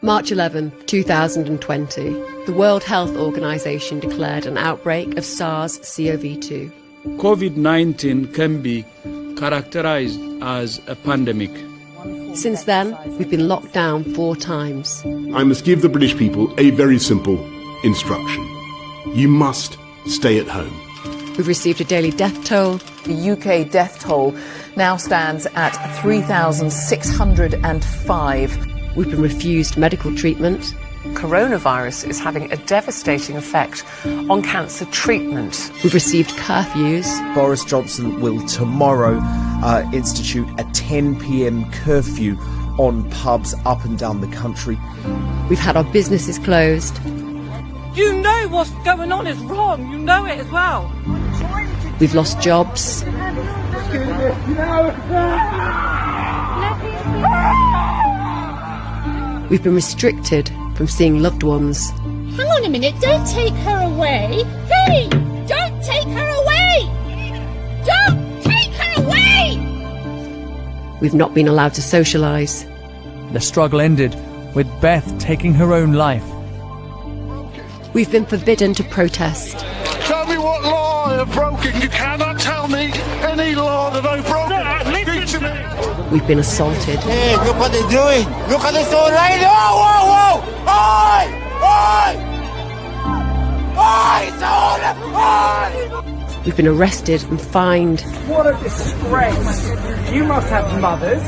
March 11th, 2020, the World Health Organization declared an outbreak of SARS-CoV-2. COVID-19 can be characterized as a pandemic. Since then, we've been locked down 4 times. I must give the British people a very simple instruction. You must stay at home. We've received a daily death toll. The UK death toll now stands at 3,605. We've been refused medical treatment. Coronavirus is having a devastating effect on cancer treatment. We've received curfews. Boris Johnson will tomorrow institute a 10 p.m. curfew on pubs up and down the country. We've had our businesses closed. You know what's going on is wrong. You know it as well. We've lost jobs. We've been restricted from seeing loved ones. Hang on a minute, don't take her away. Hey, don't take her away. Don't take her away. We've not been allowed to socialise. The struggle ended with Beth taking her own life. We've been forbidden to protest. Tell me what law I've broken. You cannot tell me any law that I've broken. Speak to me. We've been assaulted. Hey, look what they're doing. Look at this old lady. Oh, whoa, whoa. Oi! Oi! Oi! It's on! Oi! We've been arrested and fined. What a disgrace. You must have mothers.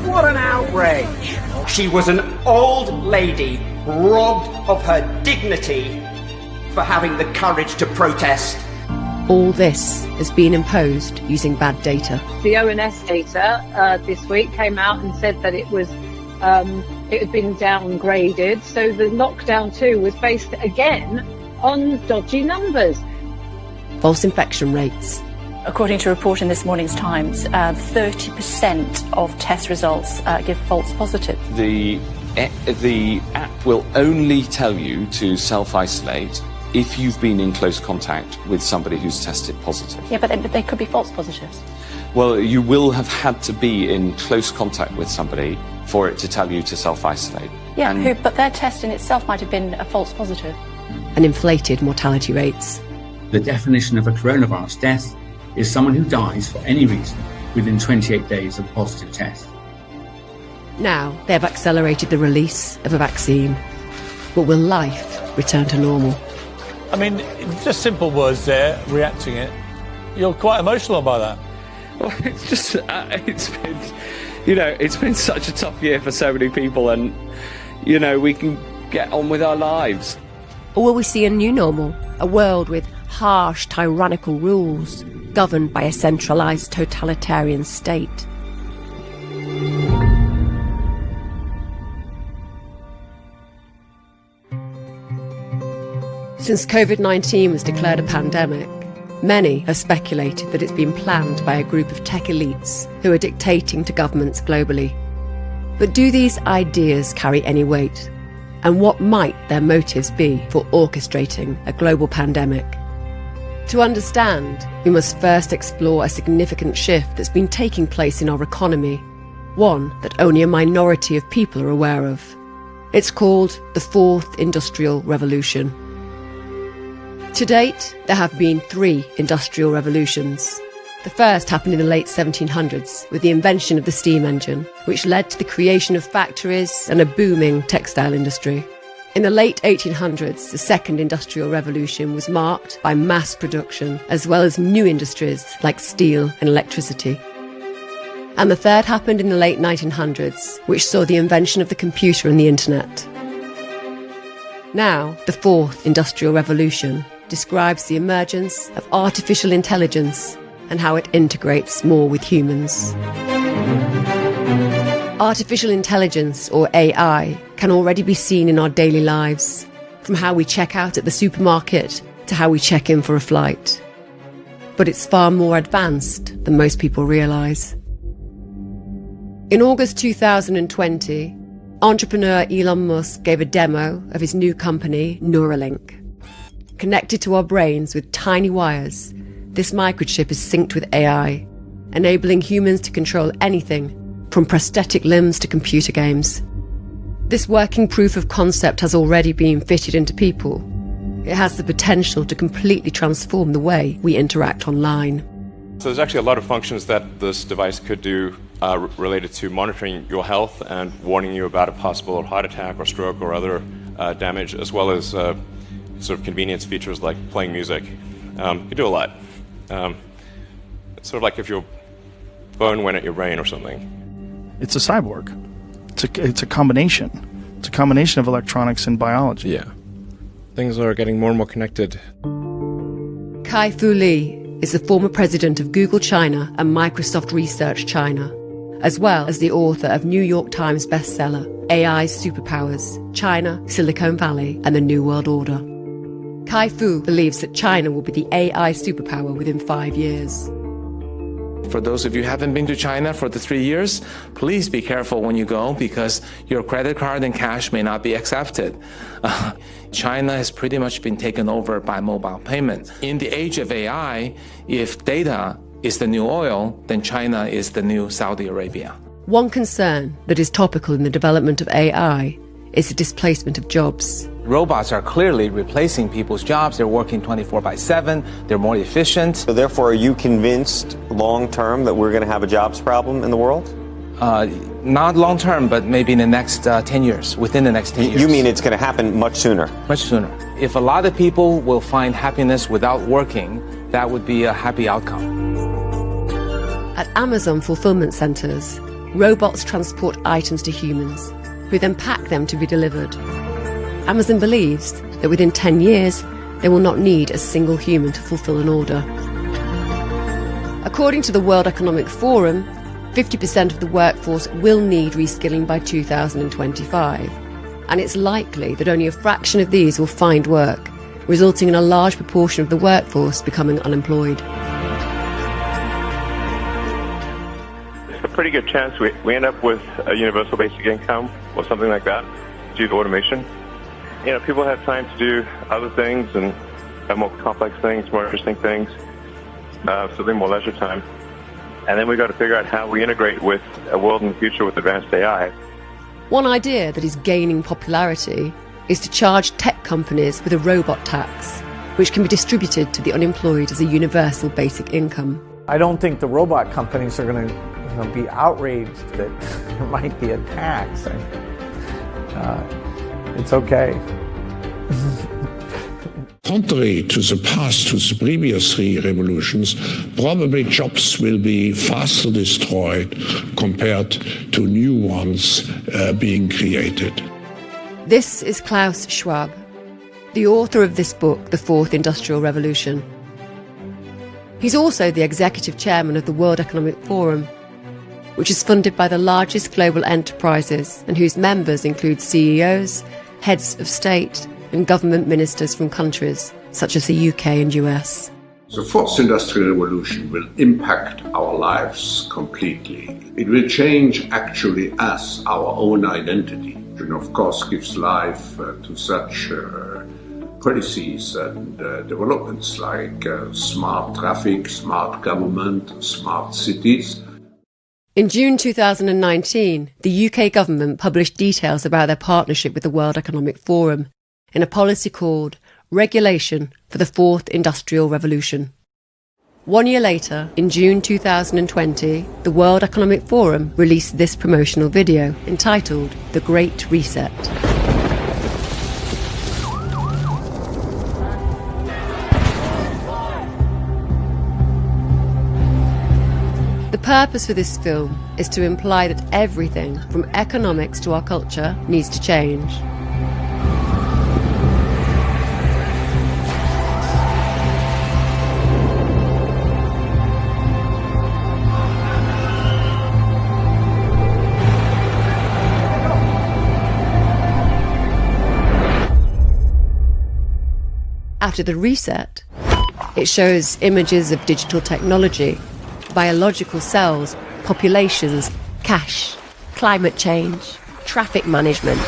What an outrage. She was an old lady robbed of her dignity for having the courage to protest. All this has been imposed using bad data. The ONS data this week came out and said that it had been downgraded. So the lockdown 2 was based again on dodgy numbers. False infection rates. According to a report in this morning's Times, 30% of test results give false positive. The app will only tell you to self-isolate if you've been in close contact with somebody who's tested positive. Yeah, but they could be false positives. Well, you will have had to be in close contact with somebody for it to tell you to self-isolate. Yeah, but their test in itself might have been a false positive. And inflated mortality rates. The definition of a coronavirus death is someone who dies for any reason within 28 days of a positive test. Now they have accelerated the release of a vaccine. But will life return to normal? I mean, just simple words there, reacting it. You're quite emotional by that. Well, it's just, it's been such a tough year for so many people, and, we can get on with our lives. Or will we see a new normal? A world with harsh, tyrannical rules, governed by a centralised totalitarian state? Since COVID-19 was declared a pandemic, many have speculated that it's been planned by a group of tech elites who are dictating to governments globally. But do these ideas carry any weight? And what might their motives be for orchestrating a global pandemic? To understand, we must first explore a significant shift that's been taking place in our economy, one that only a minority of people are aware of. It's called the Fourth Industrial Revolution. To date, there have been 3 industrial revolutions. The first happened in the late 1700s with the invention of the steam engine, which led to the creation of factories and a booming textile industry. In the late 1800s, the second industrial revolution was marked by mass production, as well as new industries like steel and electricity. And the third happened in the late 1900s, which saw the invention of the computer and the internet. Now, the fourth industrial revolution describes the emergence of artificial intelligence and how it integrates more with humans. Artificial intelligence, or AI, can already be seen in our daily lives, from how we check out at the supermarket to how we check in for a flight. But it's far more advanced than most people realise. In August 2020, entrepreneur Elon Musk gave a demo of his new company, Neuralink. Connected to our brains with tiny wires, this microchip is synced with AI, enabling humans to control anything from prosthetic limbs to computer games. This working proof of concept has already been fitted into people. It has the potential to completely transform the way we interact online. So there's actually a lot of functions that this device could do related to monitoring your health and warning you about a possible heart attack or stroke or other damage, as well as sort of convenience features like playing music. You can do a lot. It's sort of like if your phone went at your brain or something. It's a cyborg. It's a combination. It's a combination of electronics and biology. Yeah. Things are getting more and more connected. Kai-Fu Lee is the former president of Google China and Microsoft Research China, as well as the author of New York Times bestseller, AI's Superpowers, China, Silicon Valley, and the New World Order. Kai-Fu believes that China will be the AI superpower within 5 years. For those of you who haven't been to China for the 3 years, please be careful when you go because your credit card and cash may not be accepted. China has pretty much been taken over by mobile payment. In the age of AI, if data is the new oil, then China is the new Saudi Arabia. One concern that is topical in the development of AI is the displacement of jobs. Robots are clearly replacing people's jobs. They're working 24/7. They're more efficient. So therefore, are you convinced long-term that we're going to have a jobs problem in the world? Not long-term, but maybe in the next 10 years, within the next 10 years. You mean it's going to happen much sooner? Much sooner. If a lot of people will find happiness without working, that would be a happy outcome. At Amazon fulfillment centers, robots transport items to humans, who then pack them to be delivered. Amazon believes that within 10 years, they will not need a single human to fulfill an order. According to the World Economic Forum, 50% of the workforce will need reskilling by 2025, and it's likely that only a fraction of these will find work, resulting in a large proportion of the workforce becoming unemployed. It's a pretty good chance we end up with a universal basic income or something like that due to automation. You know, people have time to do other things and have more complex things, more interesting things, so they're more leisure time. And then we've got to figure out how we integrate with a world in the future with advanced AI. One idea that is gaining popularity is to charge tech companies with a robot tax, which can be distributed to the unemployed as a universal basic income. I don't think the robot companies are going to be outraged that there might be a tax. It's okay. Contrary to the past, to the previous 3 revolutions, probably jobs will be faster destroyed compared to new ones being created. This is Klaus Schwab, the author of this book, The Fourth Industrial Revolution. He's also the executive chairman of the World Economic Forum, which is funded by the largest global enterprises and whose members include CEOs, heads of state, and government ministers from countries such as the UK and US. The fourth industrial revolution will impact our lives completely. It will change actually us, our own identity, and of course gives life to such policies and developments like smart traffic, smart government, smart cities. In June 2019, the UK government published details about their partnership with the World Economic Forum in a policy called Regulation for the Fourth Industrial Revolution. 1 year later, in June 2020, the World Economic Forum released this promotional video entitled The Great Reset. The purpose for this film is to imply that everything from economics to our culture needs to change. After the reset, it shows images of digital technology, biological cells, populations, cash, climate change, traffic management.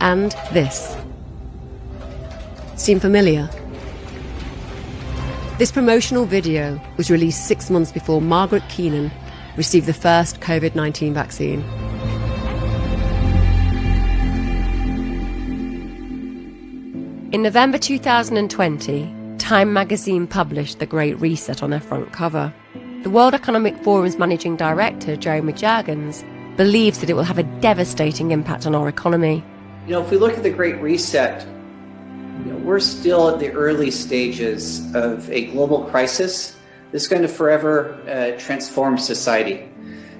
And this. Seem familiar? This promotional video was released 6 months before Margaret Keenan, received the first COVID-19 vaccine. In November 2020, Time magazine published The Great Reset on their front cover. The World Economic Forum's managing director, Jeremy Jagans, believes that it will have a devastating impact on our economy. If we look at the Great Reset, we're still at the early stages of a global crisis that's going to forever transform society.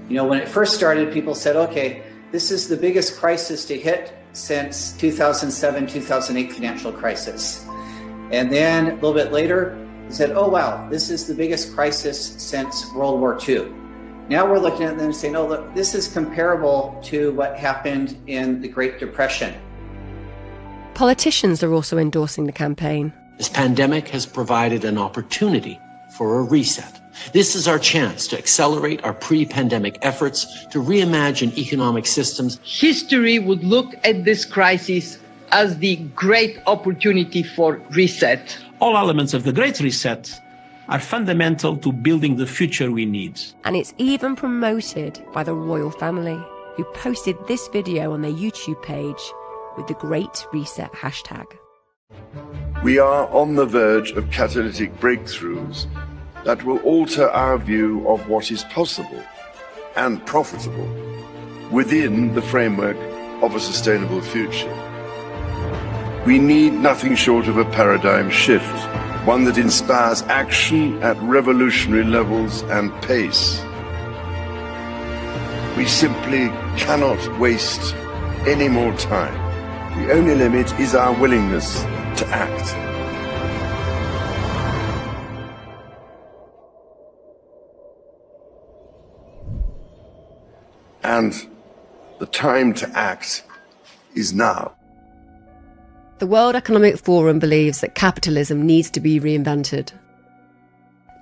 When it first started, people said, okay, this is the biggest crisis to hit since 2007-2008 financial crisis. And then a little bit later, they said, oh wow, this is the biggest crisis since World War II. Now we're looking at them and saying, oh look, this is comparable to what happened in the Great Depression. Politicians are also endorsing the campaign. This pandemic has provided an opportunity for a reset. This is our chance to accelerate our pre-pandemic efforts to reimagine economic systems. History would look at this crisis as the great opportunity for reset. All elements of the Great Reset are fundamental to building the future we need. And it's even promoted by the royal family, who posted this video on their YouTube page with the Great Reset hashtag. We are on the verge of catalytic breakthroughs that will alter our view of what is possible and profitable within the framework of a sustainable future. We need nothing short of a paradigm shift, one that inspires action at revolutionary levels and pace. We simply cannot waste any more time. The only limit is our willingness to act. And the time to act is now. The World Economic Forum believes that capitalism needs to be reinvented.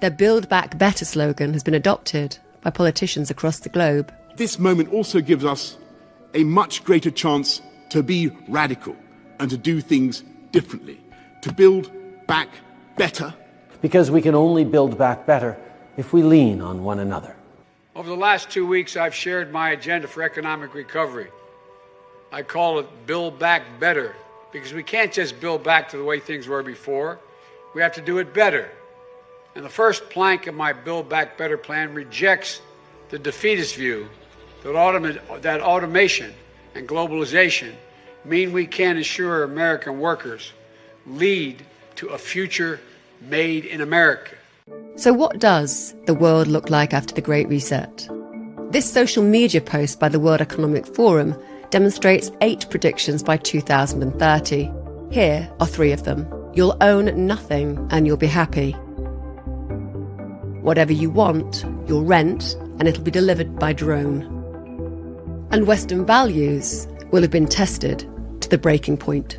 Their Build Back Better slogan has been adopted by politicians across the globe. This moment also gives us a much greater chance to be radical and to do things differently, to build back better. Because we can only build back better if we lean on one another. Over the last 2 weeks, I've shared my agenda for economic recovery. I call it Build Back Better, because we can't just build back to the way things were before. We have to do it better. And the first plank of my Build Back Better plan rejects the defeatist view that automation and globalization mean we can ensure American workers lead to a future made in America. So what does the world look like after the Great Reset? This social media post by the World Economic Forum demonstrates 8 predictions by 2030. Here are 3 of them. You'll own nothing and you'll be happy. Whatever you want, you'll rent and it'll be delivered by drone. And Western values will have been tested to the breaking point.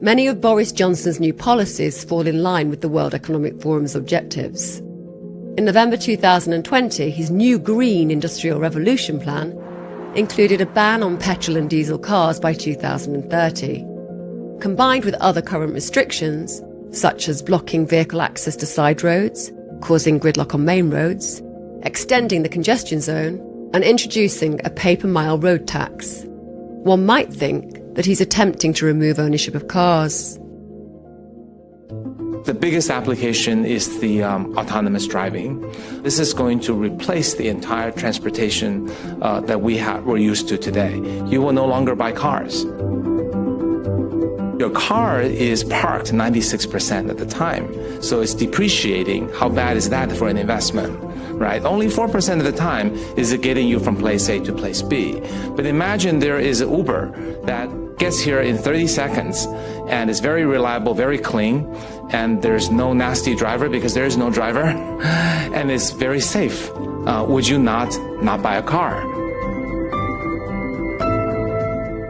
Many of Boris Johnson's new policies fall in line with the World Economic Forum's objectives. In November 2020, his new Green Industrial Revolution plan included a ban on petrol and diesel cars by 2030. Combined with other current restrictions, such as blocking vehicle access to side roads, causing gridlock on main roads, extending the congestion zone, and introducing a pay-per-mile road tax, one might think that he's attempting to remove ownership of cars. The biggest application is the autonomous driving. This is going to replace the entire transportation that we're used to today. You will no longer buy cars. Your car is parked 96% of the time, so it's depreciating. How bad is that for an investment, right? Only 4% of the time is it getting you from place A to place B. But imagine there is an Uber that gets here in 30 seconds and is very reliable, very clean, and there's no nasty driver because there is no driver, and it's very safe. Would you not buy a car?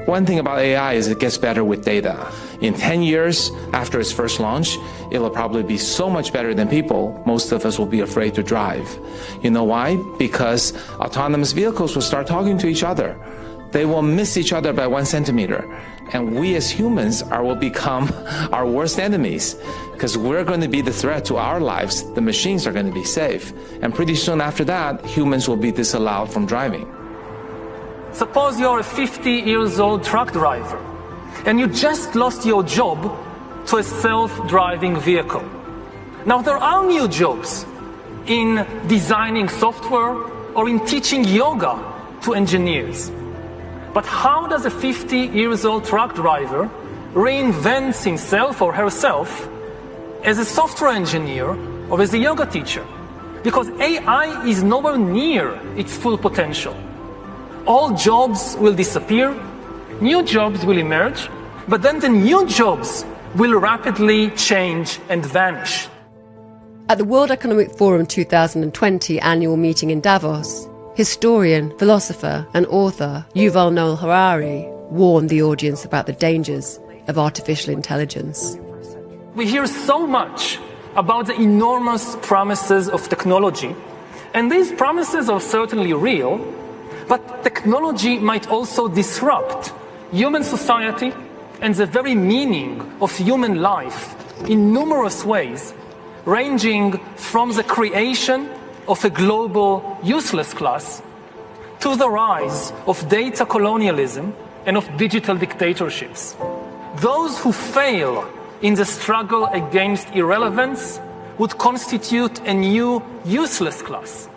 One thing about AI is it gets better with data. In 10 years after its first launch, it'll probably be so much better than people, most of us will be afraid to drive. You know why? Because autonomous vehicles will start talking to each other. They will miss each other by 1 centimeter. And we as humans will become our worst enemies because we're going to be the threat to our lives. The machines are going to be safe. And pretty soon after that, humans will be disallowed from driving. Suppose you're a 50-year-old truck driver and you just lost your job to a self-driving vehicle. Now, there are new jobs in designing software or in teaching yoga to engineers. But how does a 50-year-old truck driver reinvent himself or herself as a software engineer or as a yoga teacher? Because AI is nowhere near its full potential. All jobs will disappear, new jobs will emerge, but then the new jobs will rapidly change and vanish. At the World Economic Forum 2020 annual meeting in Davos, historian, philosopher and author Yuval Noah Harari warned the audience about the dangers of artificial intelligence. We hear so much about the enormous promises of technology, and these promises are certainly real, but technology might also disrupt human society and the very meaning of human life in numerous ways, ranging from the creation of a global useless class to the rise of data colonialism and of digital dictatorships. Those who fail in the struggle against irrelevance would constitute a new useless class.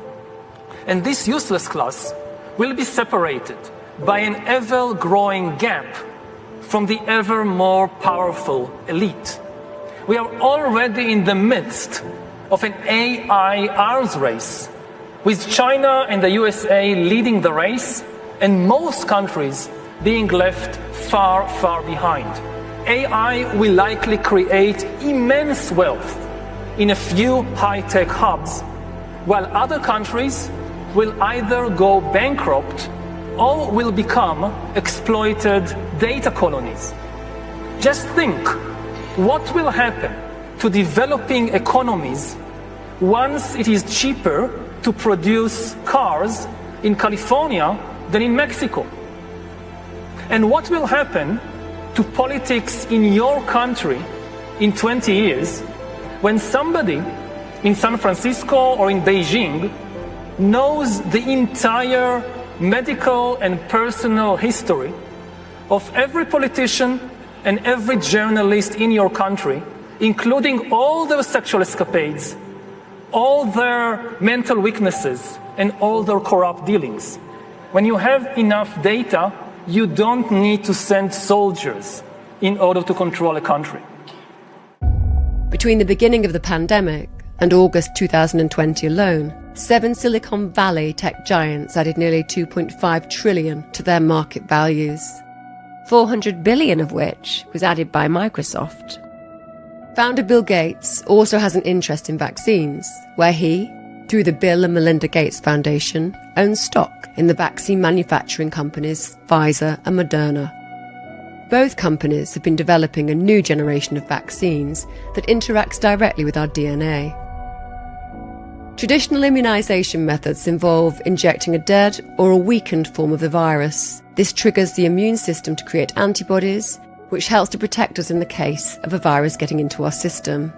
And this useless class will be separated by an ever-growing gap from the ever more powerful elite. We are already in the midst of an AI arms race, with China and the USA leading the race and most countries being left far, far behind. AI will likely create immense wealth in a few high-tech hubs, while other countries will either go bankrupt or will become exploited data colonies. Just think, what will happen to developing economies once it is cheaper to produce cars in California than in Mexico? And what will happen to politics in your country in 20 years when somebody in San Francisco or in Beijing knows the entire medical and personal history of every politician and every journalist in your country, including all their sexual escapades, all their mental weaknesses, and all their corrupt dealings? When you have enough data, you don't need to send soldiers in order to control a country. Between the beginning of the pandemic and August 2020 alone, 7 Silicon Valley tech giants added nearly $2.5 trillion to their market values, $400 billion of which was added by Microsoft. Founder Bill Gates also has an interest in vaccines, where he, through the Bill and Melinda Gates Foundation, owns stock in the vaccine manufacturing companies Pfizer and Moderna. Both companies have been developing a new generation of vaccines that interacts directly with our DNA. Traditional immunization methods involve injecting a dead or a weakened form of the virus. This triggers the immune system to create antibodies, which helps to protect us in the case of a virus getting into our system.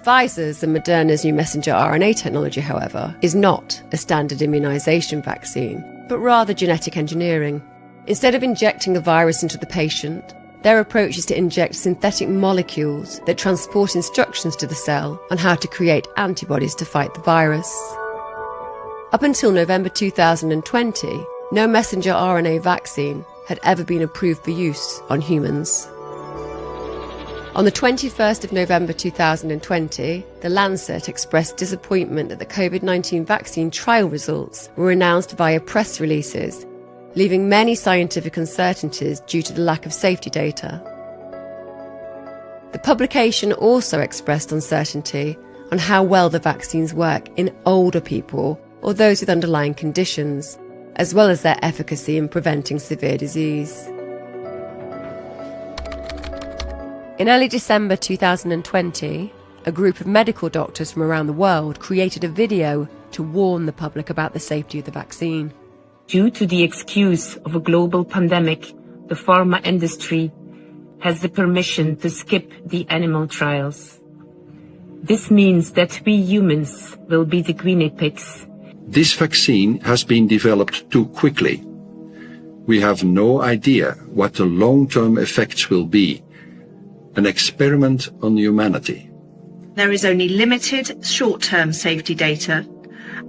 Pfizer's and Moderna's new messenger RNA technology, however, is not a standard immunization vaccine, but rather genetic engineering. Instead of injecting a virus into the patient, their approach is to inject synthetic molecules that transport instructions to the cell on how to create antibodies to fight the virus. Up until November 2020, no messenger RNA vaccine had ever been approved for use on humans. On the 21st of November 2020, The Lancet expressed disappointment that the COVID-19 vaccine trial results were announced via press releases, leaving many scientific uncertainties due to the lack of safety data. The publication also expressed uncertainty on how well the vaccines work in older people or those with underlying conditions, as well as their efficacy in preventing severe disease. In early December 2020, a group of medical doctors from around the world created a video to warn the public about the safety of the vaccine. Due to the excuse of a global pandemic, the pharma industry has the permission to skip the animal trials. This means that we humans will be the guinea pigs. This vaccine has been developed too quickly. We have no idea what the long-term effects will be. An experiment on humanity. There is only limited short-term safety data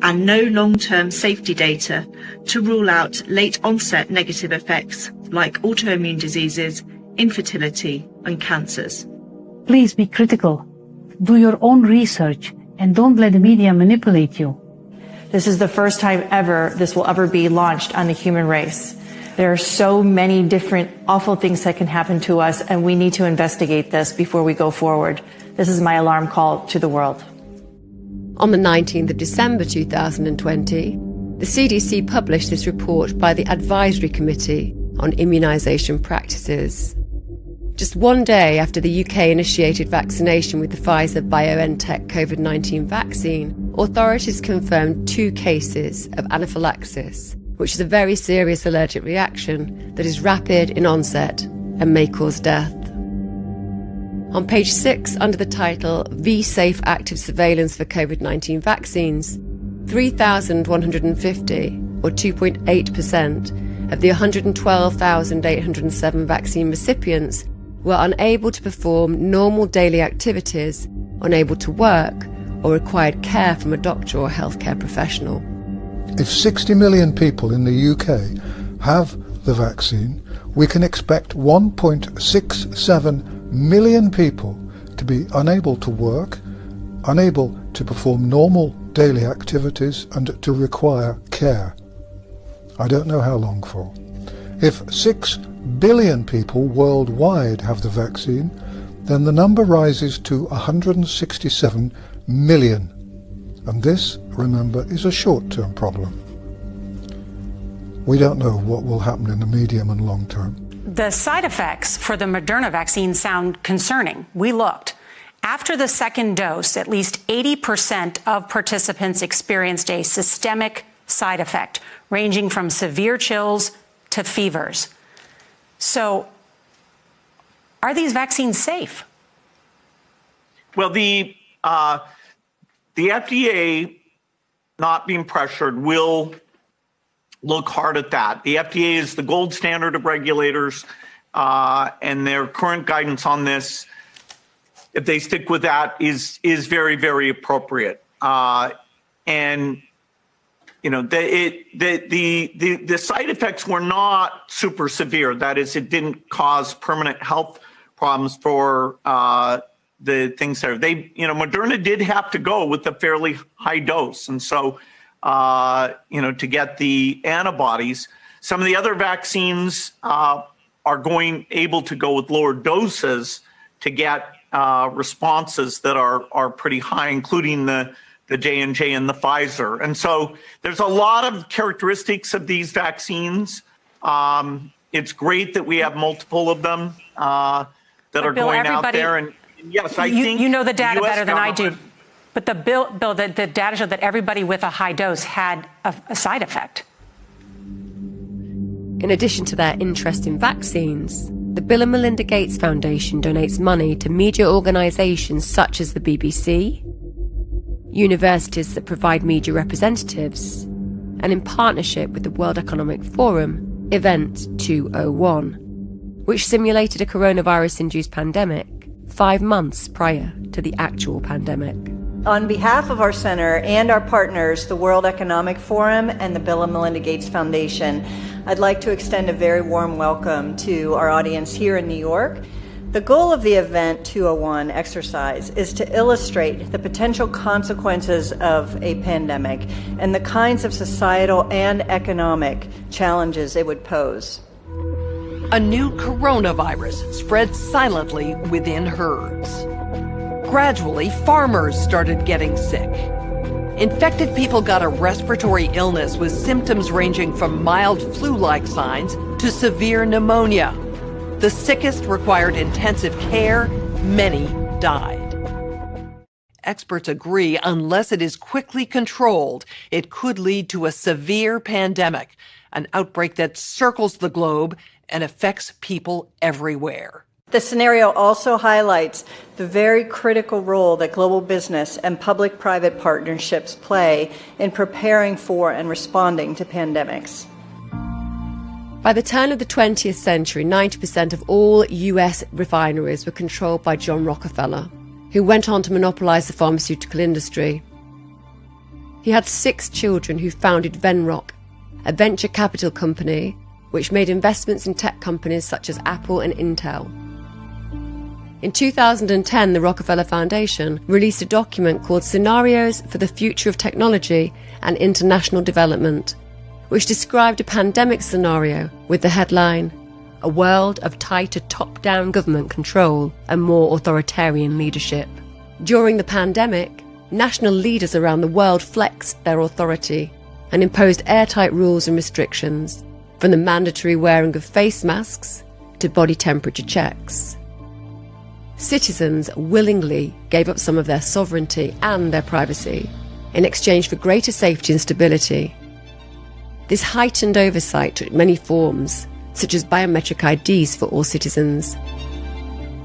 and no long-term safety data to rule out late-onset negative effects like autoimmune diseases, infertility, and cancers. Please be critical. Do your own research and don't let the media manipulate you. This is the first time ever this will ever be launched on the human race. There are so many different awful things that can happen to us, and we need to investigate this before we go forward. This is my alarm call to the world. On the 19th of December 2020, the CDC published this report by the Advisory Committee on Immunisation Practices. Just one day after the UK initiated vaccination with the Pfizer-BioNTech COVID-19 vaccine, authorities confirmed 2 cases of anaphylaxis, which is a very serious allergic reaction that is rapid in onset and may cause death. On page 6, under the title V-Safe Active Surveillance for COVID-19 Vaccines, 3,150, or 2.8%, of the 112,807 vaccine recipients were unable to perform normal daily activities, unable to work, or required care from a doctor or healthcare professional. If 60 million people in the UK have the vaccine, we can expect 1.67 million people to be unable to work, unable to perform normal daily activities, and to require care. I don't know how long for. If 6 billion people worldwide have the vaccine, then the number rises to 167 million. And this, remember, is a short-term problem. We don't know what will happen in the medium and long term. The side effects for the Moderna vaccine sound concerning. We looked. After the second dose, at least 80% of participants experienced a systemic side effect, ranging from severe chills to fevers. So, are these vaccines safe? Well, the FDA, not being pressured, will look hard at that. The FDA is the gold standard of regulators, and their current guidance on this, if they stick with that, is very, very appropriate. And you know, the side effects were not super severe. That is, it didn't cause permanent health problems for the things there. Moderna did have to go with a fairly high dose, and so to get the antibodies. Some of the other vaccines are able to go with lower doses to get responses that are pretty high, including the J&J and the Pfizer. And so there's a lot of characteristics of these vaccines. It's great that we have multiple of them that are Bill, going out there. And yes, I think you know the data better than I do. government- But the data showed that everybody with a high dose had a side effect. In addition to their interest in vaccines, the Bill and Melinda Gates Foundation donates money to media organisations such as the BBC, universities that provide media representatives, and in partnership with the World Economic Forum, Event 201, which simulated a coronavirus-induced pandemic 5 months prior to the actual pandemic. On behalf of our center and our partners, the World Economic Forum and the Bill and Melinda Gates Foundation, I'd like to extend a very warm welcome to our audience here in New York. The goal of the Event 201 exercise is to illustrate the potential consequences of a pandemic and the kinds of societal and economic challenges it would pose. A new coronavirus spread silently within herds. Gradually, farmers started getting sick. Infected people got a respiratory illness with symptoms ranging from mild flu-like signs to severe pneumonia. The sickest required intensive care. Many died. Experts agree unless it is quickly controlled, it could lead to a severe pandemic, an outbreak that circles the globe and affects people everywhere. The scenario also highlights the very critical role that global business and public-private partnerships play in preparing for and responding to pandemics. By the turn of the 20th century, 90% of all US refineries were controlled by John Rockefeller, who went on to monopolize the pharmaceutical industry. He had 6 children who founded Venrock, a venture capital company which made investments in tech companies such as Apple and Intel. In 2010, the Rockefeller Foundation released a document called Scenarios for the Future of Technology and International Development, which described a pandemic scenario with the headline, "A world of tighter top-down government control and more authoritarian leadership." During the pandemic, national leaders around the world flexed their authority and imposed airtight rules and restrictions, from the mandatory wearing of face masks to body temperature checks. Citizens willingly gave up some of their sovereignty and their privacy in exchange for greater safety and stability. This heightened oversight took many forms, such as biometric IDs for all citizens.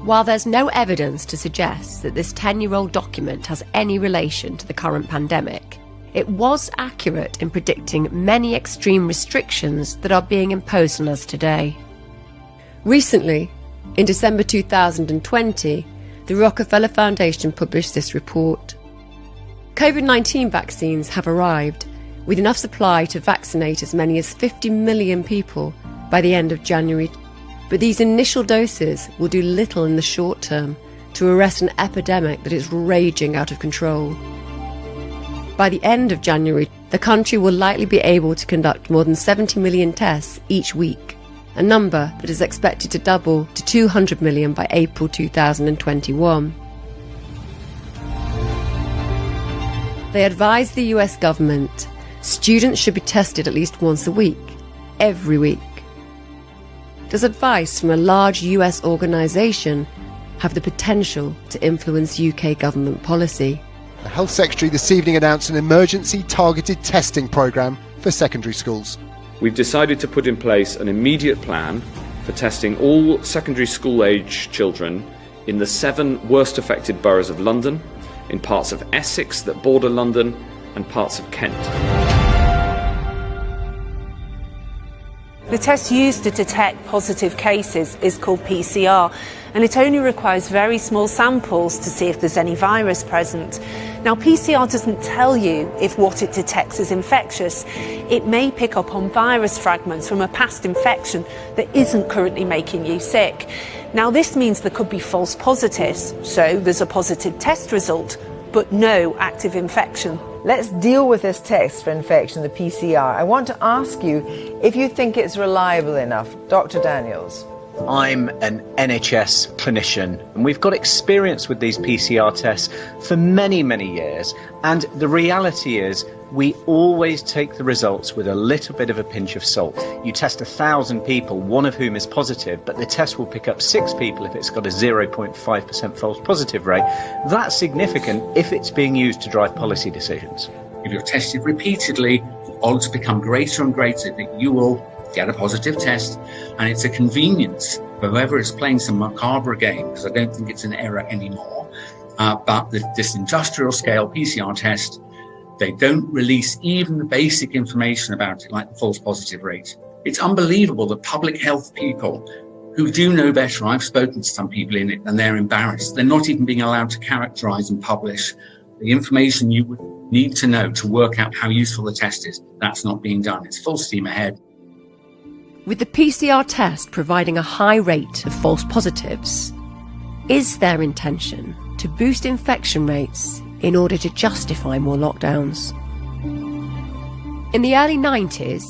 While there's no evidence to suggest that this 10-year-old document has any relation to the current pandemic, it was accurate in predicting many extreme restrictions that are being imposed on us today. Recently, in December 2020, the Rockefeller Foundation published this report. COVID-19 vaccines have arrived, with enough supply to vaccinate as many as 50 million people by the end of January. But these initial doses will do little in the short term to arrest an epidemic that is raging out of control. By the end of January, the country will likely be able to conduct more than 70 million tests each week, a number that is expected to double to 200 million by April 2021. They advise the US government students should be tested at least once a week, every week. Does advice from a large US organisation have the potential to influence UK government policy? The Health Secretary this evening announced an emergency targeted testing programme for secondary schools. We've decided to put in place an immediate plan for testing all secondary school-age children in the 7 worst affected boroughs of London, in parts of Essex that border London, and parts of Kent. The test used to detect positive cases is called PCR, and it only requires very small samples to see if there's any virus present. Now, PCR doesn't tell you if what it detects is infectious. It may pick up on virus fragments from a past infection that isn't currently making you sick. Now, this means there could be false positives, so there's a positive test result, but no active infection. Let's deal with this test for infection, the PCR. I want to ask you if you think it's reliable enough. Dr. Daniels. I'm an NHS clinician, and we've got experience with these PCR tests for many, many years. And the reality is we always take the results with a little bit of a pinch of salt. You test 1,000 people, one of whom is positive, but the test will pick up 6 people if it's got a 0.5% false positive rate. That's significant if it's being used to drive policy decisions. If you're tested repeatedly, the odds become greater and greater that you will get a positive test, and it's a convenience for whoever is playing some macabre game, because I don't think it's an error anymore. But this industrial scale PCR test, they don't release even the basic information about it, like the false positive rate. It's unbelievable that public health people who do know better, I've spoken to some people in it, and they're embarrassed. They're not even being allowed to characterize and publish the information you would need to know to work out how useful the test is. That's not being done. It's full steam ahead. With the PCR test providing a high rate of false positives, is their intention to boost infection rates in order to justify more lockdowns? In the early 90s,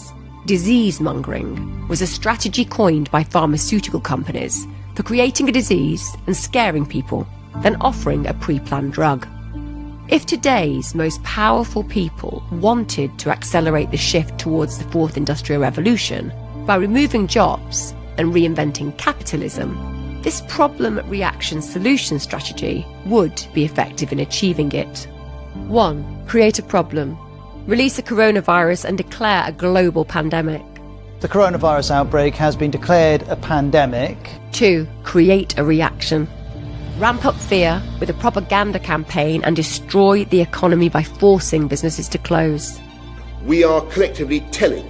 disease mongering was a strategy coined by pharmaceutical companies for creating a disease and scaring people, then offering a pre-planned drug. If today's most powerful people wanted to accelerate the shift towards the fourth industrial revolution by removing jobs and reinventing capitalism, this problem reaction solution strategy would be effective in achieving it. 1. Create a problem. Release a coronavirus and declare a global pandemic. the coronavirus outbreak has been declared a pandemic. 2. Create a reaction. Ramp up fear with a propaganda campaign and destroy the economy by forcing businesses to close. We are collectively telling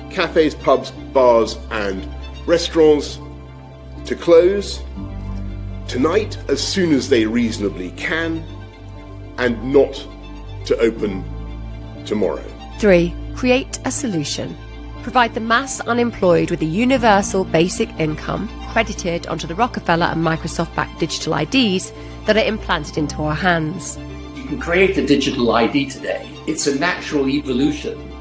cafes, pubs, bars and restaurants to close tonight as soon as they reasonably can and not to open tomorrow. 3. Create a solution. Provide the mass unemployed with a universal basic income credited onto the Rockefeller and Microsoft-backed digital IDs that are implanted into our hands. You can create a digital ID today. It's a natural evolution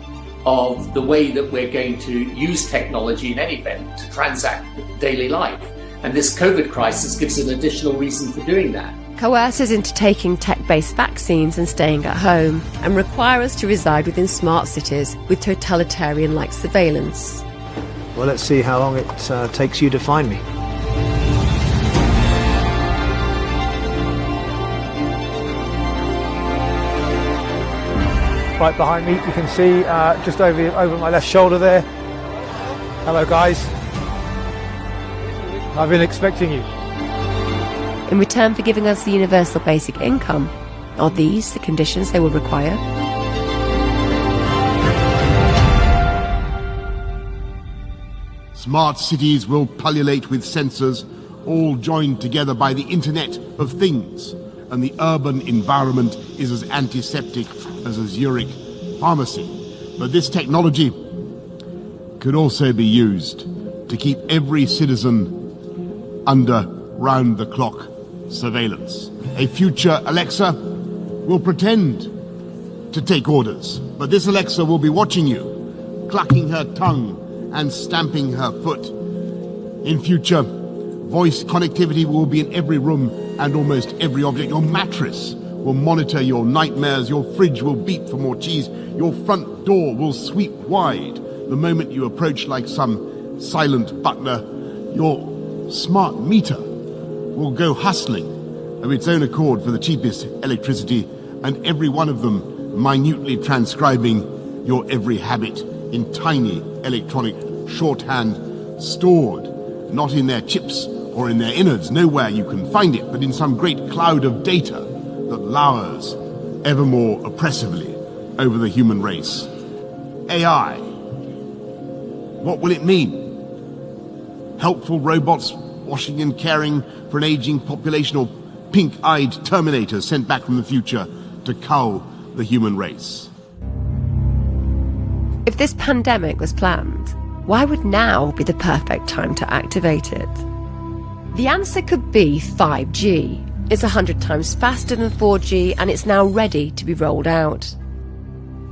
of the way that we're going to use technology in any event to transact daily life. And this COVID crisis gives an additional reason for doing that. Coerce us into taking tech-based vaccines and staying at home, and require us to reside within smart cities with totalitarian-like surveillance. Well, let's see how long it takes you to find me. Right behind me, you can see just over my left shoulder there. Hello, guys. I've been expecting you. In return for giving us the universal basic income, are these the conditions they will require? Smart cities will pullulate with sensors, all joined together by the Internet of Things, and the urban environment is as antiseptic as a Zurich pharmacy. But this technology could also be used to keep every citizen under round-the-clock surveillance. A future Alexa will pretend to take orders, but this Alexa will be watching you, clucking her tongue and stamping her foot. In future, voice connectivity will be in every room and almost every object. Your mattress will monitor your nightmares, your fridge will beep for more cheese, your front door will sweep wide the moment you approach like some silent butler. Your smart meter will go hustling of its own accord for the cheapest electricity, and every one of them minutely transcribing your every habit in tiny electronic shorthand, stored not in their chips or in their innards, nowhere you can find it, but in some great cloud of data that lowers ever more oppressively over the human race. AI. What will it mean? Helpful robots washing and caring for an aging population, or pink-eyed Terminators sent back from the future to cull the human race? If this pandemic was planned, why would now be the perfect time to activate it? The answer could be 5G. It's 100 times faster than 4G, and it's now ready to be rolled out.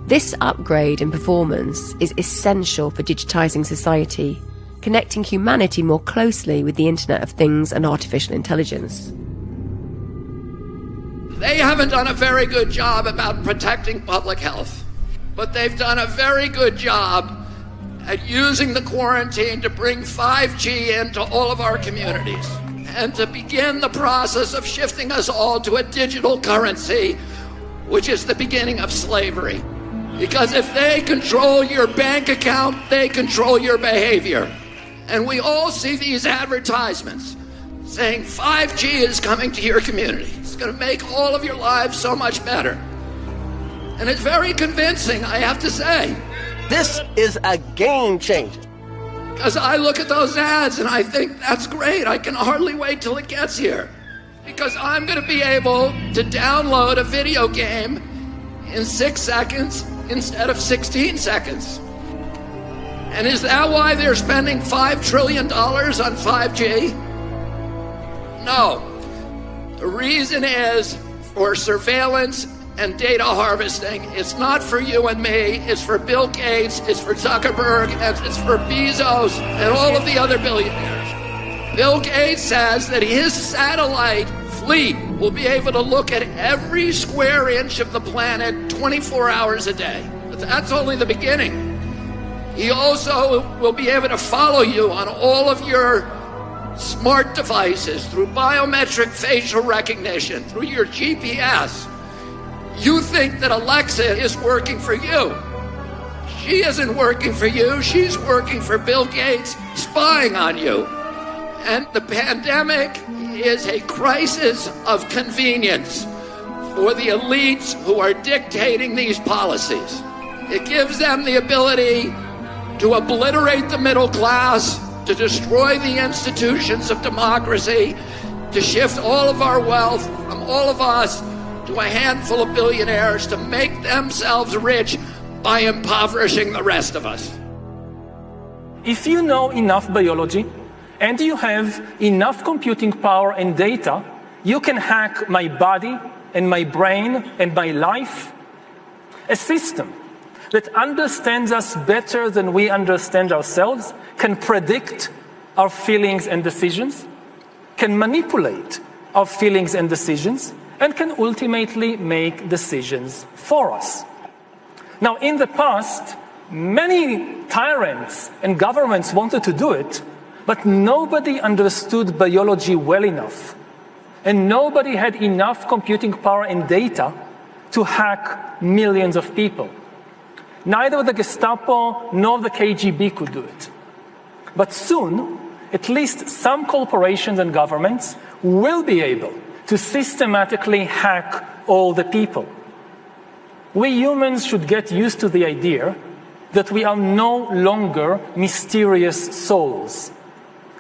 This upgrade in performance is essential for digitizing society, connecting humanity more closely with the Internet of Things and artificial intelligence. They haven't done a very good job about protecting public health, but they've done a very good job at using the quarantine to bring 5G into all of our communities and to begin the process of shifting us all to a digital currency, which is the beginning of slavery. Because if they control your bank account, they control your behavior. And we all see these advertisements saying 5G is coming to your community. It's going to make all of your lives so much better. And it's very convincing, I have to say. This is a game changer. Because I look at those ads and I think, that's great. I can hardly wait till it gets here. Because I'm going to be able to download a video game in 6 seconds instead of 16 seconds. And is that why they're spending $5 trillion on 5G? No. The reason is for surveillance and data harvesting. It's not for you and me. It's for Bill Gates, it's for Zuckerberg, and it's for Bezos and all of the other billionaires. Bill Gates says that his satellite fleet will be able to look at every square inch of the planet 24 hours a day. But that's only the beginning. He also will be able to follow you on all of your smart devices through biometric facial recognition, through your GPS. You think that Alexa is working for you. She isn't working for you, she's working for Bill Gates, spying on you. And the pandemic is a crisis of convenience for the elites who are dictating these policies. It gives them the ability to obliterate the middle class, to destroy the institutions of democracy, to shift all of our wealth from all of us to a handful of billionaires to make themselves rich by impoverishing the rest of us. If you know enough biology and you have enough computing power and data, you can hack my body and my brain and my life. A system that understands us better than we understand ourselves, can predict our feelings and decisions, can manipulate our feelings and decisions, and can ultimately make decisions for us. Now, in the past, many tyrants and governments wanted to do it, but nobody understood biology well enough, and nobody had enough computing power and data to hack millions of people. Neither the Gestapo nor the KGB could do it. But soon, at least some corporations and governments will be able to systematically hack all the people. We humans should get used to the idea that we are no longer mysterious souls.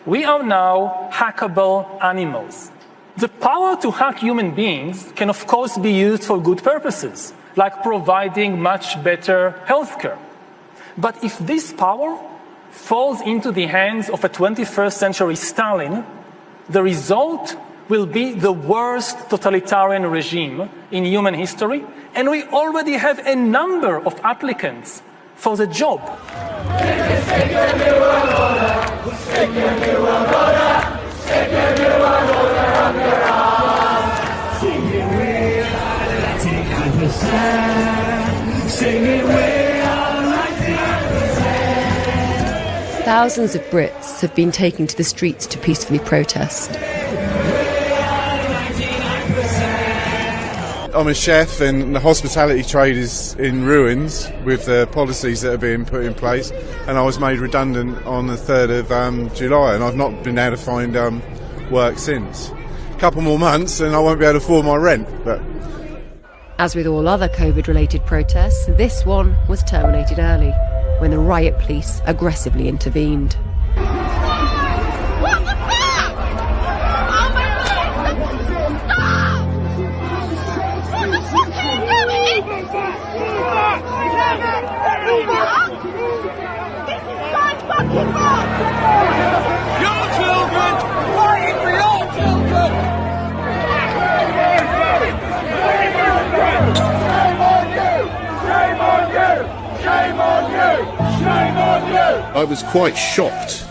We are now hackable animals. The power to hack human beings can, of course, be used for good purposes, like providing much better healthcare. But if this power falls into the hands of a 21st century Stalin, the result will be the worst totalitarian regime in human history, and we already have a number of applicants for the job. Thousands of Brits have been taken to the streets to peacefully protest. I'm a chef and the hospitality trade is in ruins with the policies that are being put in place, and I was made redundant on the 3rd of July and I've not been able to find work since. A couple more months and I won't be able to afford my rent. But as with all other COVID-related protests, this one was terminated early when the riot police aggressively intervened. I was quite shocked,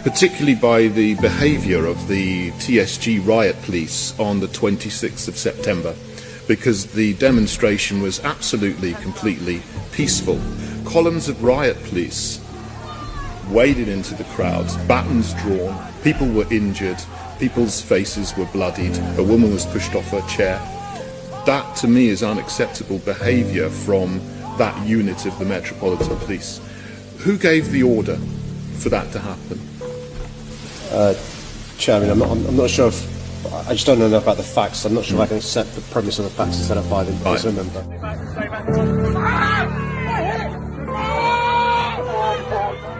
particularly by the behaviour of the TSG riot police on the 26th of September, because the demonstration was absolutely, completely peaceful. Columns of riot police waded into the crowds, batons drawn, people were injured, people's faces were bloodied, a woman was pushed off her chair. That, to me, is unacceptable behaviour from that unit of the Metropolitan Police. Who gave the order for that to happen? Chairman, I'm not sure if... I just don't know enough about the facts. I'm not sure if I can accept the premise of the facts set up by the police member.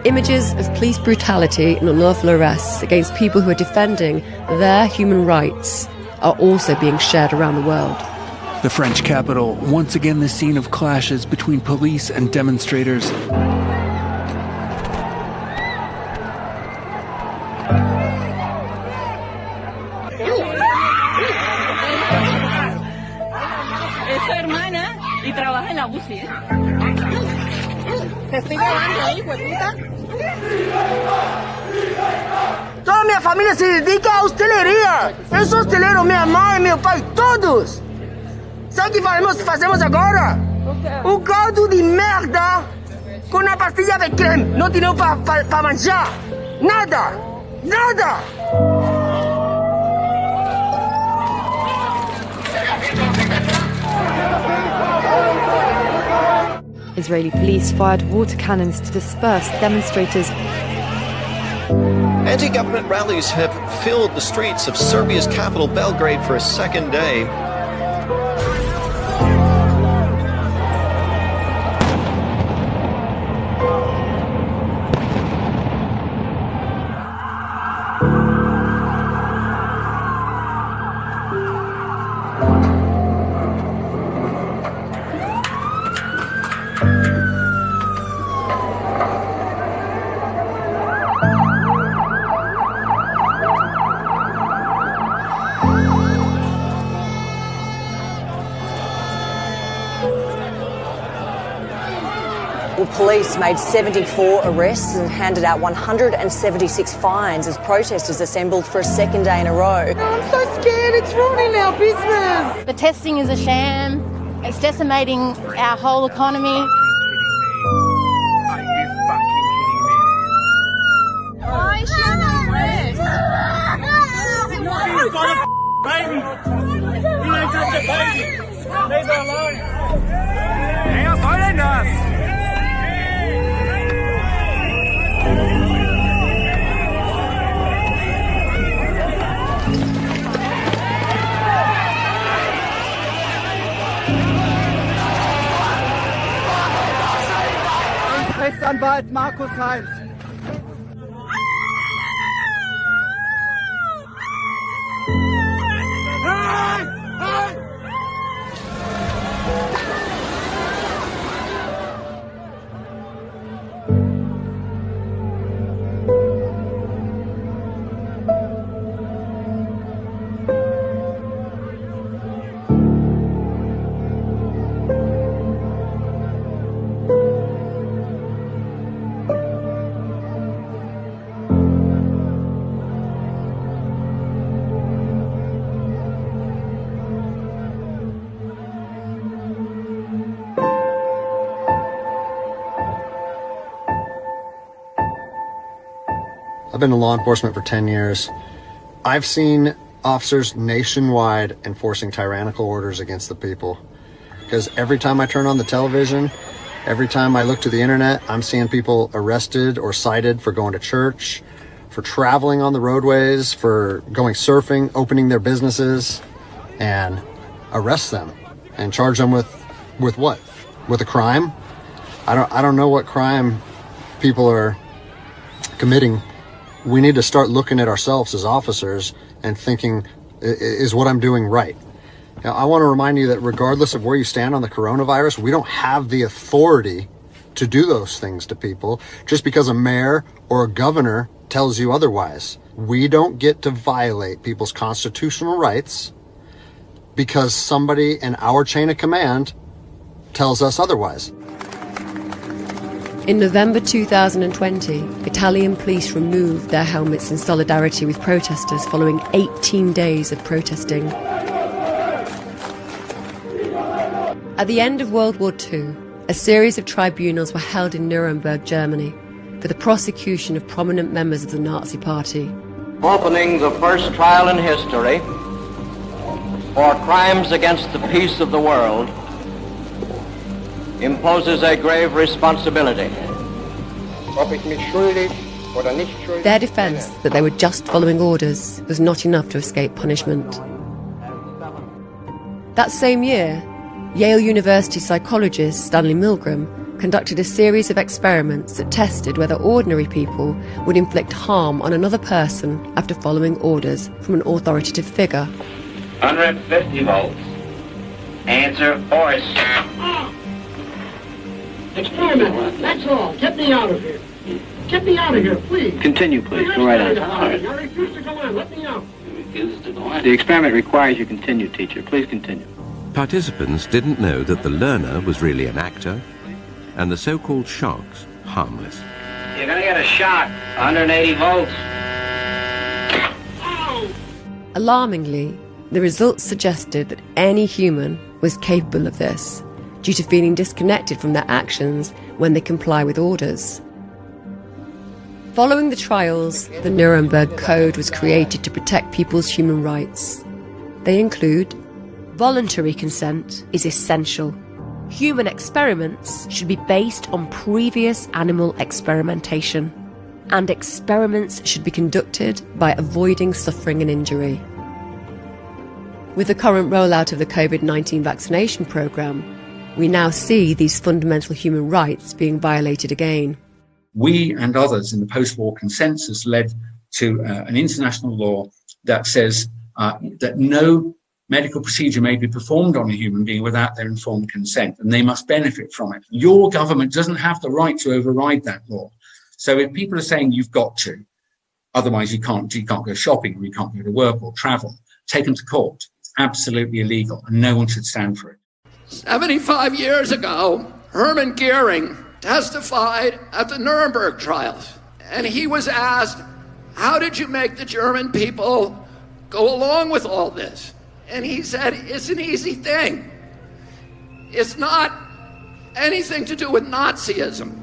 Images of police brutality and unlawful arrests against people who are defending their human rights are also being shared around the world. The French capital, once again the scene of clashes between police and demonstrators. Toda minha família se dedica à hosteleria. Eu sou hosteleiro, minha mãe, meu pai, todos. Sabe o que fazemos agora? Um caldo de merda com uma pastilha de creme. Não tinham para manjar. Nada. Nada. Israeli police fired water cannons to disperse demonstrators. Anti-government rallies have filled the streets of Serbia's capital, Belgrade, for a second day. Police made 74 arrests and handed out 176 fines as protesters assembled for a second day in a row. I'm so scared, it's ruining our business. The testing is a sham. It's decimating our whole economy. Why should I rest? You've got a baby. You ain't got the baby. Leave her alone. Ellos oyen us. Rechtsanwalt Markus Heinz. I've been in law enforcement for 10 years. I've seen officers nationwide enforcing tyrannical orders against the people. Because every time I turn on the television, every time I look to the internet, I'm seeing people arrested or cited for going to church, for traveling on the roadways, for going surfing, opening their businesses, and arrest them and charge them with what? With a crime? I don't know what crime people are committing. We need to start looking at ourselves as officers and thinking, is what I'm doing right? Now, I want to remind you that regardless of where you stand on the coronavirus, we don't have the authority to do those things to people just because a mayor or a governor tells you otherwise. We don't get to violate people's constitutional rights because somebody in our chain of command tells us otherwise. In November 2020, Italian police removed their helmets in solidarity with protesters following 18 days of protesting. At the end of World War II, a series of tribunals were held in Nuremberg, Germany, for the prosecution of prominent members of the Nazi Party. Opening the first trial in history for crimes against the peace of the world imposes a grave responsibility. Their defense that they were just following orders was not enough to escape punishment. That same year, Yale University psychologist Stanley Milgram conducted a series of experiments that tested whether ordinary people would inflict harm on another person after following orders from an authoritative figure. 150 volts. Answer, force. Experiment, that's all. Get me out of here. Get me out of here, please. Continue, please. Go right on. I refuse to go on. Let me out. The experiment requires you continue, teacher. Please continue. Participants didn't know that the learner was really an actor and the so-called shocks harmless. You're gonna get a shock. 180 volts. Alarmingly, the results suggested that any human was capable of this, due to feeling disconnected from their actions when they comply with orders. Following the trials, the Nuremberg Code was created to protect people's human rights. They include: voluntary consent is essential. Human experiments should be based on previous animal experimentation, and experiments should be conducted by avoiding suffering and injury. With the current rollout of the COVID-19 vaccination programme, we now see these fundamental human rights being violated again. We and others in the post-war consensus led to an international law that says that no medical procedure may be performed on a human being without their informed consent, and they must benefit from it. Your government doesn't have the right to override that law. So if people are saying you've got to, otherwise you can't go shopping, or you can't go to work or travel, take them to court. It's absolutely illegal, and no one should stand for it. 75 years ago, Hermann Goering testified at the Nuremberg trials, and he was asked, how did you make the German people go along with all this? And he said, it's an easy thing. It's not anything to do with Nazism.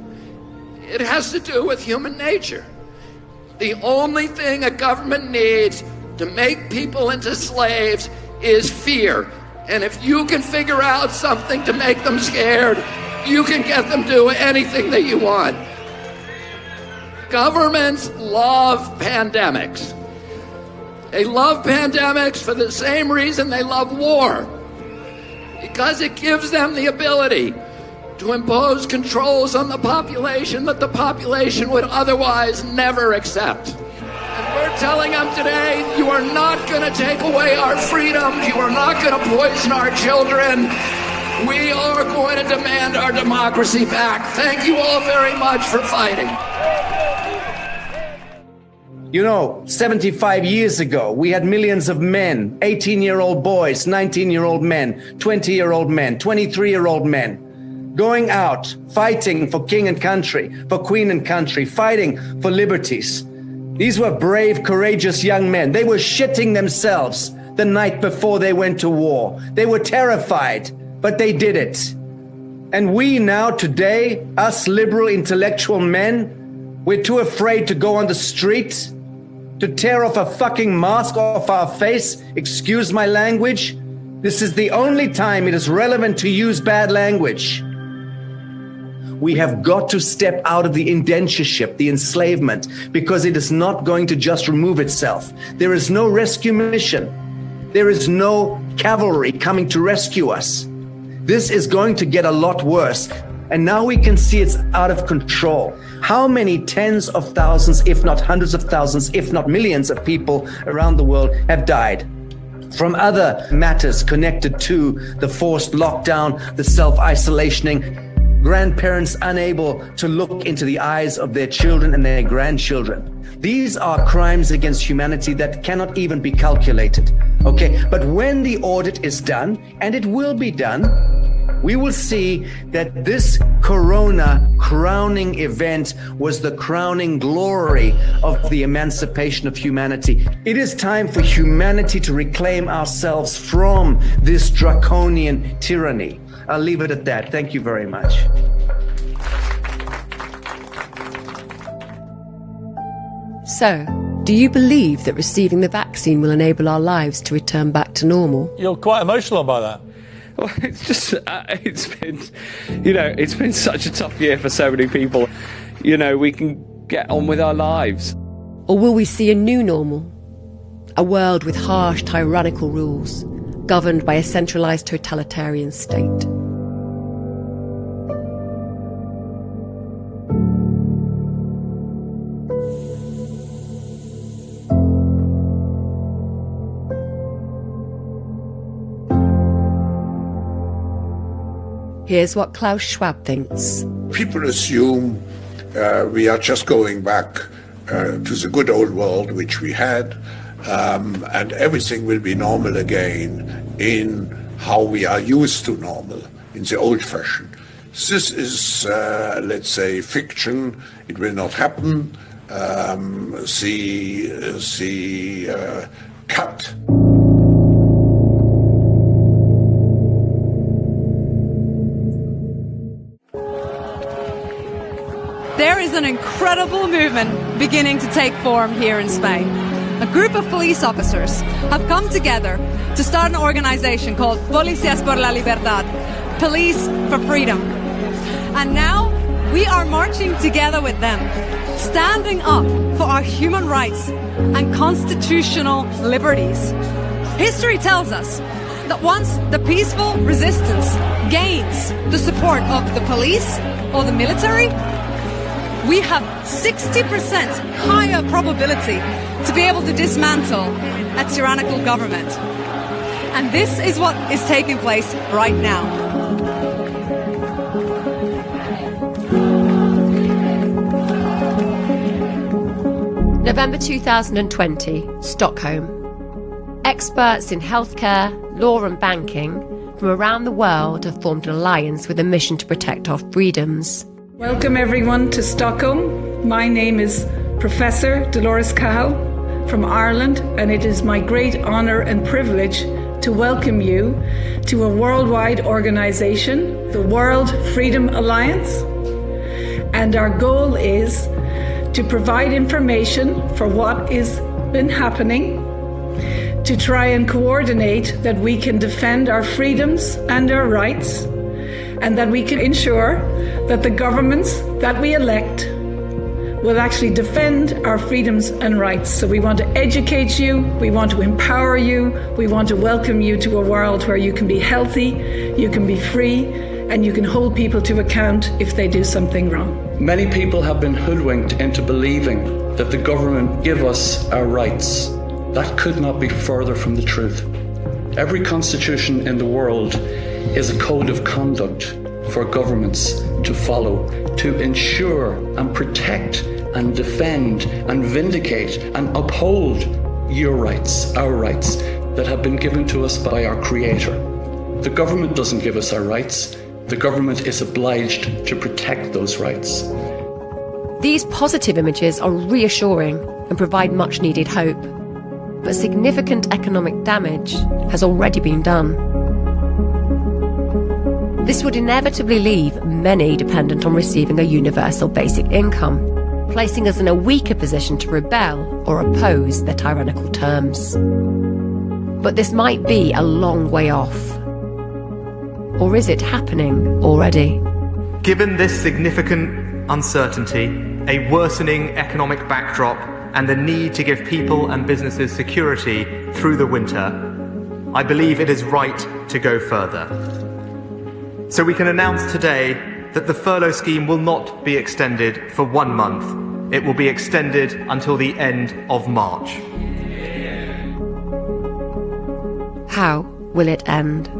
It has to do with human nature. The only thing a government needs to make people into slaves is fear. And if you can figure out something to make them scared, you can get them to do anything that you want. Governments love pandemics. They love pandemics for the same reason they love war. Because it gives them the ability to impose controls on the population that the population would otherwise never accept. And we're telling them today, you are not going to take away our freedoms. You are not going to poison our children. We are going to demand our democracy back. Thank you all very much for fighting. You know, 75 years ago, we had millions of men, 18-year-old boys, 19-year-old men, 20-year-old men, 23-year-old men, going out, fighting for king and country, for queen and country, fighting for liberties. These were brave, courageous young men. They were shitting themselves the night before they went to war. They were terrified, but they did it. And we now, today, us liberal intellectual men, we're too afraid to go on the street, to tear off a fucking mask off our face. Excuse my language. This is the only time it is relevant to use bad language. We have got to step out of the indentureship, the enslavement, because it is not going to just remove itself. There is no rescue mission. There is no cavalry coming to rescue us. This is going to get a lot worse. And now we can see it's out of control. How many tens of thousands, if not hundreds of thousands, if not millions of people around the world have died from other matters connected to the forced lockdown, the self-isolationing, grandparents unable to look into the eyes of their children and their grandchildren. These are crimes against humanity that cannot even be calculated. Okay, but when the audit is done, and it will be done, we will see that this Corona crowning event was the crowning glory of the emancipation of humanity. It is time for humanity to reclaim ourselves from this draconian tyranny. I'll leave it at that. Thank you very much. So, do you believe that receiving the vaccine will enable our lives to return back to normal? You're quite emotional by that. Well, it's just, it's been such a tough year for so many people. You know, we can get on with our lives. Or will we see a new normal? A world with harsh, tyrannical rules, governed by a centralised totalitarian state. Here's what Klaus Schwab thinks. People assume we are just going back to the good old world which we had, and everything will be normal again in how we are used to normal, in the old fashion. This is, let's say, fiction. It will not happen. Cut. There is an incredible movement beginning to take form here in Spain. A group of police officers have come together to start an organization called Policías por la Libertad, police for freedom. And now we are marching together with them, standing up for our human rights and constitutional liberties. History tells us that once the peaceful resistance gains the support of the police or the military, we have 60% higher probability to be able to dismantle a tyrannical government. And this is what is taking place right now. November 2020, Stockholm. Experts in healthcare, law and banking from around the world have formed an alliance with a mission to protect our freedoms. Welcome everyone to Stockholm. My name is Professor Dolores Cahill from Ireland, and it is my great honour and privilege to welcome you to a worldwide organisation, the World Freedom Alliance. And our goal is to provide information for what has been happening, to try and coordinate that we can defend our freedoms and our rights, and that we can ensure that the governments that we elect will actually defend our freedoms and rights. So we want to educate you, we want to empower you, we want to welcome you to a world where you can be healthy, you can be free, and you can hold people to account if they do something wrong. Many people have been hoodwinked into believing that the government give us our rights. That could not be further from the truth. Every constitution in the world is a code of conduct for governments to follow, to ensure and protect and defend and vindicate and uphold your rights, our rights, that have been given to us by our Creator. The government doesn't give us our rights. The government is obliged to protect those rights. These positive images are reassuring and provide much needed hope. But significant economic damage has already been done. This would inevitably leave many dependent on receiving a universal basic income, placing us in a weaker position to rebel or oppose their tyrannical terms. But this might be a long way off. Or is it happening already? Given this significant uncertainty, a worsening economic backdrop, and the need to give people and businesses security through the winter, I believe it is right to go further. So we can announce today that the furlough scheme will not be extended for 1 month. It will be extended until the end of March. How will it end?